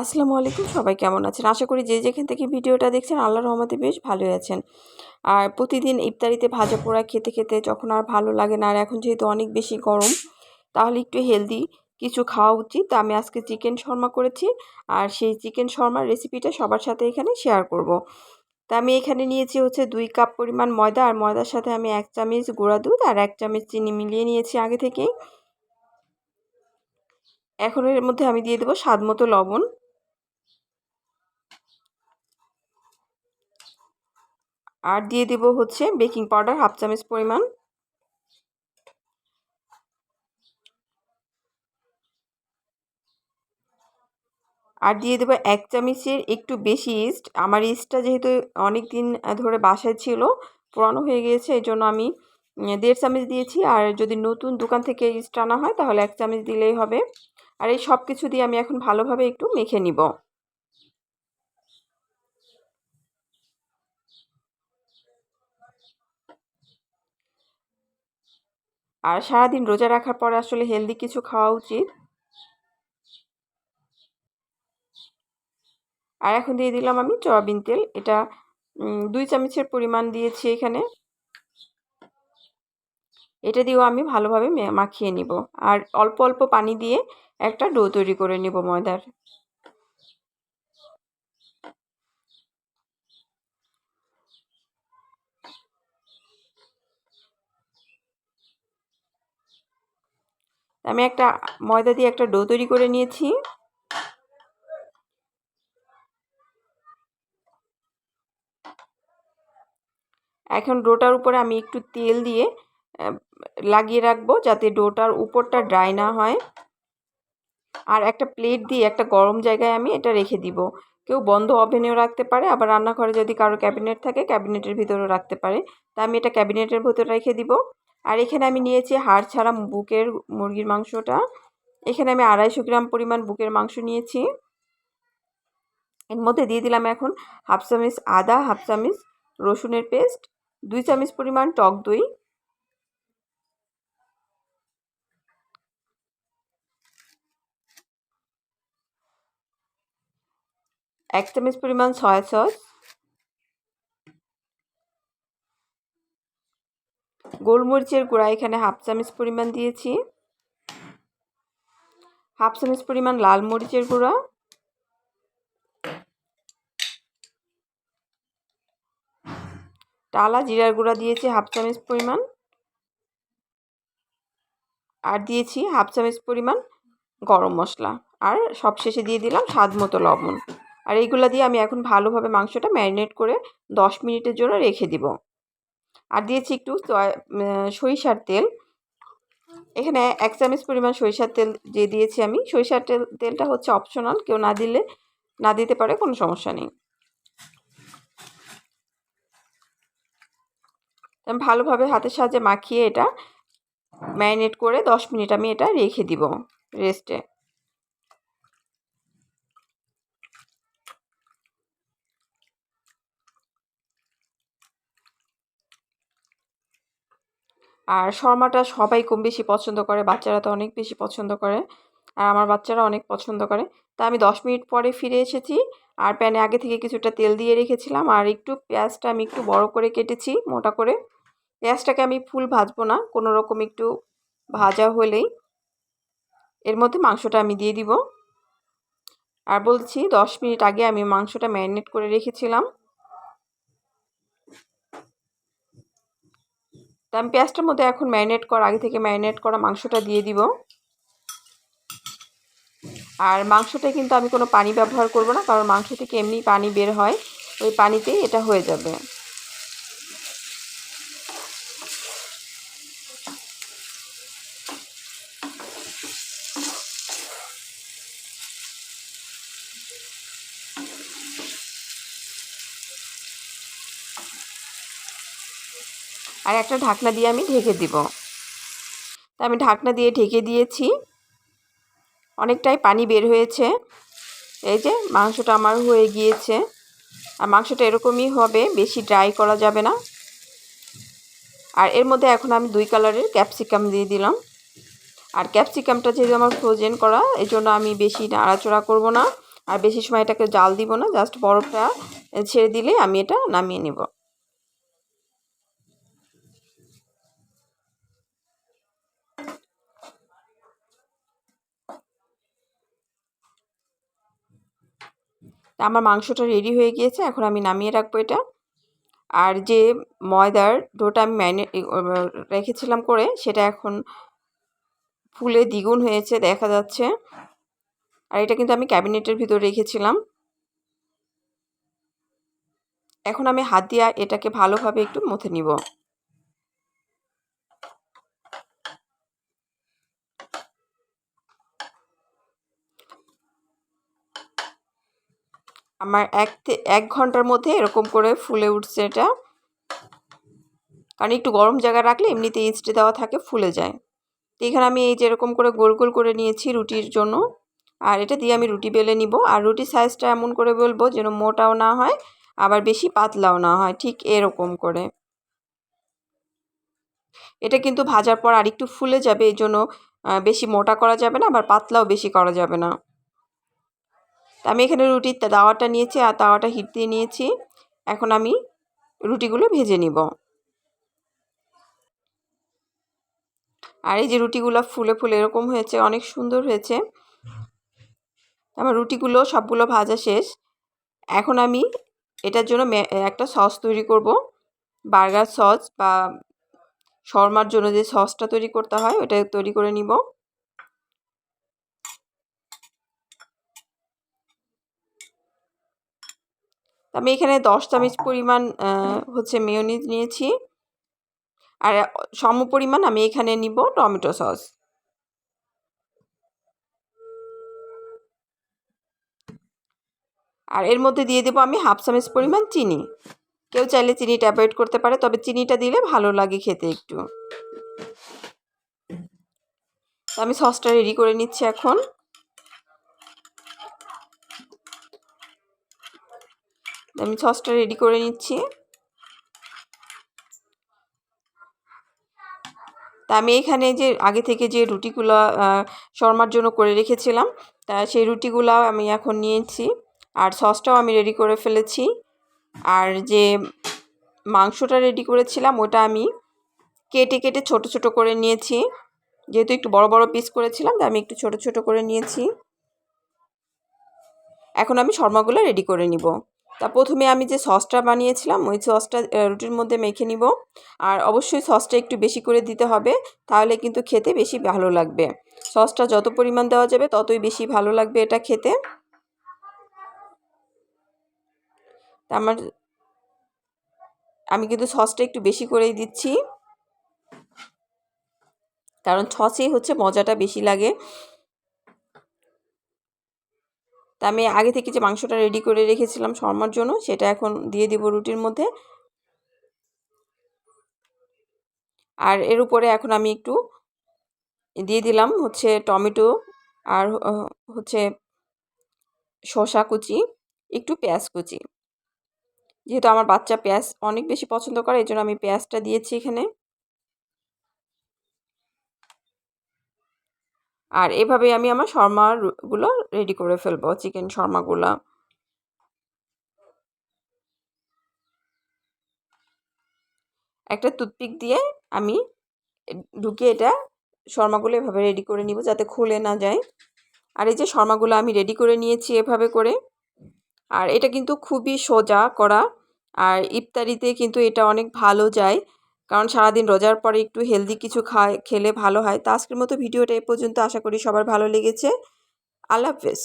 আসসালামু আলাইকুম, সবাই কেমন আছেন? আশা করি যে যেখান থেকে ভিডিওটা দেখছেন আল্লাহর রহমতে বেশ ভালোই আছেন। আর প্রতিদিন ইফতারিতে ভাজা পোড়া খেতে খেতে যখন আর ভালো লাগে না, আর এখন যেহেতু অনেক বেশি গরম, তাহলে একটু হেলদি কিছু খাওয়া উচিত। তো আমি আজকে চিকেন শর্মা করেছি, আর সেই চিকেন শর্মার রেসিপিটা সবার সাথে এখানে শেয়ার করব। তা আমি এখানে নিয়েছি হচ্ছে 2 কাপ পরিমাণ ময়দা, আর ময়দার সাথে আমি 1 চামচ গুঁড়া দুধ আর 1 চামচ চিনি মিলিয়ে নিয়েছি আগে থেকেই। এখন এর মধ্যে আমি দিয়ে দেবো স্বাদ মতো লবণ, আর দিয়ে দেব হচ্ছে বেকিং পাউডার 1/2 চামচ পরিমাণ, আর দিয়ে দেবো 1 চামচের একটু বেশি ইস্ট। আমার ইস্টটা যেহেতু অনেক দিন ধরে বাসায় ছিল, পুরানো হয়ে গিয়েছে, এই জন্য আমি 1.5 চামচ দিয়েছি। আর যদি নতুন দোকান থেকে ইস্ট আনা হয় তাহলে 1 চামচ দিলেই হবে। আর এই সব কিছু দিয়ে আমি এখন ভালোভাবে একটু মেখে নিব। আর সারাদিন রোজা রাখার পরে আসলে হেলদি কিছু খাওয়া উচিত। আর এখন দিয়ে দিলাম আমি সয়াবিন তেল, এটা 2 চামচের পরিমাণ দিয়েছি এখানে। এটা দিয়েও আমি ভালোভাবে মাখিয়ে নিব, আর অল্প অল্প পানি দিয়ে একটা ডো তৈরি করে নিব ময়দার। আমি একটা ময়দা দিয়ে একটা ডো তৈরি করে নিয়েছি। এখন ডোটার উপরে আমি একটু তেল দিয়ে লাগিয়ে রাখবো, যাতে ডোটার উপরটা ড্রাই না হয়। আর একটা প্লেট দিয়ে একটা গরম জায়গায় আমি এটা রেখে দিব। কেউ বন্ধ ওভেনেও রাখতে পারে, আবার রান্নাঘরে যদি কারো ক্যাবিনেট থাকে ক্যাবিনেটের ভিতরেও রাখতে পারে। তা আমি এটা ক্যাবিনেটের ভিতরে রেখে দিব। আর এখানে আমি নিয়েছি হাড় ছাড়া বুকের মুরগির মাংসটা। এখানে আমি 250 গ্রাম পরিমাণ বুকের মাংস নিয়েছি। এর মধ্যে দিয়ে দিলাম এখন 1/2 চামচ আদা, 1/2 চামচ রসুনের পেস্ট, 2 চামচ পরিমাণ টক দই, 1 চামচ পরিমাণ সয়া সস, গোলমরিচের গুঁড়া এখানে 1/2 চামচ পরিমাণ দিয়েছি, 1/2 চামচ পরিমাণ লাল মরিচের গুঁড়া, টালা জিরার গুঁড়া দিয়েছি 1/2 চামচ পরিমাণ, আর দিয়েছি 1/2 চামচ পরিমাণ গরম মশলা, আর সবশেষে দিয়ে দিলাম স্বাদ মতো লবণ। আর এইগুলা দিয়ে আমি এখন ভালোভাবে মাংসটা ম্যারিনেট করে 10 মিনিটের জন্য রেখে দিব। আর দিয়েছি একটু সরিষার তেল, এখানে 1 চামচ পরিমাণ সরিষার তেল যে দিয়েছি আমি। সরিষার তেলটা হচ্ছে অপশনাল, কেউ না দিতে পারে, কোনো সমস্যা নেই। আমি ভালোভাবে হাতের সাহায্যে মাখিয়ে এটা ম্যারিনেট করে 10 মিনিট আমি এটা রেখে দিব রেস্টে। আর শর্মাটা সবাই কম বেশি পছন্দ করে, বাচ্চারা তো অনেক বেশি পছন্দ করে, আর আমার বাচ্চারা অনেক পছন্দ করে। তা আমি 10 মিনিট পরে ফিরে এসেছি, আর প্যানে আগে থেকে কিছুটা তেল দিয়ে রেখেছিলাম। আর একটু পেঁয়াজটা আমি একটু বড় করে কেটেছি, মোটা করে। পেঁয়াজটাকে আমি ফুল ভাজবো না, কোনো রকম একটু ভাজা হলেই এর মধ্যে মাংসটা আমি দিয়ে দিব। আর বলছি 10 মিনিট আগে আমি মাংসটা ম্যারিনেট করে রেখেছিলাম। তা আমি পেঁয়াজটার মধ্যে এখন আগে থেকে ম্যারিনেট করা মাংসটা দিয়ে দিব। আর মাংসটায় কিন্তু আমি কোনো পানি ব্যবহার করব না, কারণ মাংস থেকে এমনি পানি বের হয়, ওই পানিতেই এটা হয়ে যাবে। আর একটা ঢাকনা দিয়ে আমি ঢেকে দিব। তা আমি ঢাকনা দিয়ে ঢেকে দিয়েছি, অনেকটাই পানি বের হয়েছে। এই যে মাংসটা আমার হয়ে গিয়েছে, আর মাংসটা এরকমই হবে, বেশি ড্রাই করা যাবে না। আর এর মধ্যে এখন আমি 2 কালারের ক্যাপসিকাম দিয়ে দিলাম। আর ক্যাপসিকামটা যেহেতু আমার ফ্রোজেন করা, এই জন্য আমি বেশি নাড়াচড়া করব না, আর বেশি সময় এটাকে জাল দিব না, জাস্ট বরফটা ছেড়ে দিলে আমি এটা নামিয়ে নেব। আমার মাংসটা রেডি হয়ে গিয়েছে, এখন আমি নামিয়ে রাখবো এটা। আর যে ময়দার ডোটা আমি রেখেছিলাম করে, সেটা এখন ফুলে দ্বিগুণ হয়েছে দেখা যাচ্ছে। আর এটা কিন্তু আমি ক্যাবিনেটের ভিতর রেখেছিলাম। এখন আমি হাত দিয়ে এটাকে ভালোভাবে একটু মথে নিব। আমার 1 ঘন্টার মধ্যে এরকম করে ফুলে উঠছে এটা। কারণ একটু গরম জায়গায় রাখলে এমনিতে ইস্ট দেওয়া থাকে, ফুলে যায়। তো এখানে আমি এই যে এরকম করে গোল গোল করে নিয়েছি রুটির জন্য। আর এটা দিয়ে আমি রুটি বেলে নিব। আর রুটির সাইজটা এমন করে বেলবো যেন মোটাও না হয় আবার বেশি পাতলাও না হয়, ঠিক এরকম করে। এটা কিন্তু ভাজার পর আরেকটু ফুলে যাবে, এই জন্য বেশি মোটা করা যাবে না, আবার পাতলাও বেশি করা যাবে না। আমি এখানে রুটির তাওয়াটা নিয়েছি আর তাওয়াটা হিট দিয়ে নিয়েছি। এখন আমি রুটিগুলো ভেজে নিব। আর এই যে রুটিগুলো ফুলে ফুলে এরকম হয়েছে, অনেক সুন্দর হয়েছে। আমার রুটিগুলো সবগুলো ভাজা শেষ। এখন আমি এটার জন্য একটা সস তৈরি করব, বার্গার সস বা শর্মার জন্য যে সসটা তৈরি করতে হয় ওটা তৈরি করে নিব। আমি এখানে 10 চামচ পরিমাণ হচ্ছে মেয়োনিজ নিয়েছি। আর সমপরিমাণ আমি এখানে নিব টমেটো সস। আর এর মধ্যে দিয়ে দেবো আমি 1/2 চামচ পরিমাণ চিনি। কেউ চাইলে চিনিটা অ্যাভয়েড করতে পারে, তবে চিনিটা দিলে ভালো লাগে খেতে একটু। তো আমি সসটা রেডি করে নিচ্ছি এখন। আমি সসটা রেডি করে নিচ্ছি। তা আমি এখানে যে আগে থেকে যে রুটিগুলো শর্মার জন্য করে রেখেছিলাম, তা সেই রুটিগুলো আমি এখন নিয়েছি। আর সসটাও আমি রেডি করে ফেলেছি। আর যে মাংসটা রেডি করেছিলাম ওটা আমি কেটে কেটে ছোট ছোট করে নিয়েছি। যেহেতু একটু বড় বড় পিস করেছিলাম, তাই আমি একটু ছোট ছোট করে নিয়েছি। এখন আমি শর্মাগুলো রেডি করে নিব। তা প্রথমে আমি যে সসটা বানিয়েছিলাম ওই সসটা রুটির মধ্যে মেখে নিব। আর অবশ্যই সসটা একটু বেশি করে দিতে হবে, তাহলে কিন্তু খেতে বেশি ভালো লাগবে। সসটা যত পরিমাণ দেওয়া যাবে ততই বেশি ভালো লাগবে এটা খেতে। তা আমি কিন্তু সসটা একটু বেশি করেই দিচ্ছি, কারণ সসেই হচ্ছে মজাটা বেশি লাগে। তা আমি আগে থেকে যে মাংসটা রেডি করে রেখেছিলাম শর্মার জন্য, সেটা এখন দিয়ে দিব রুটির মধ্যে। আর এর উপরে এখন আমি একটু দিয়ে দিলাম হচ্ছে টমেটো, আর হচ্ছে শসা কুচি, একটু পেঁয়াজ কুচি। যেহেতু আমার বাচ্চা পেঁয়াজ অনেক বেশি পছন্দ করে, এই জন্য আমি পেঁয়াজটা দিয়েছি এখানে। আর এভাবে আমি আমার শর্মাগুলো রেডি করে ফেলবো, চিকেন শর্মাগুলো। একটা টুথপিক দিয়ে আমি ঢুকিয়ে এটা শর্মাগুলো এভাবে রেডি করে নিব যাতে খুলে না যায়। আর এই যে শর্মাগুলো আমি রেডি করে নিয়েছি এভাবে করে। আর এটা কিন্তু খুবই সোজা করা। আর ইফতারিতে কিন্তু এটা অনেক ভালো যায়, কারণ সারাদিন রোজার পরে একটু হেলদি কিছু খেলে ভালো হয়। তো আজকের মতো ভিডিওটা এই পর্যন্ত। আশা করি সবার ভালো লেগেছে। আল্লাহ হাফেজ।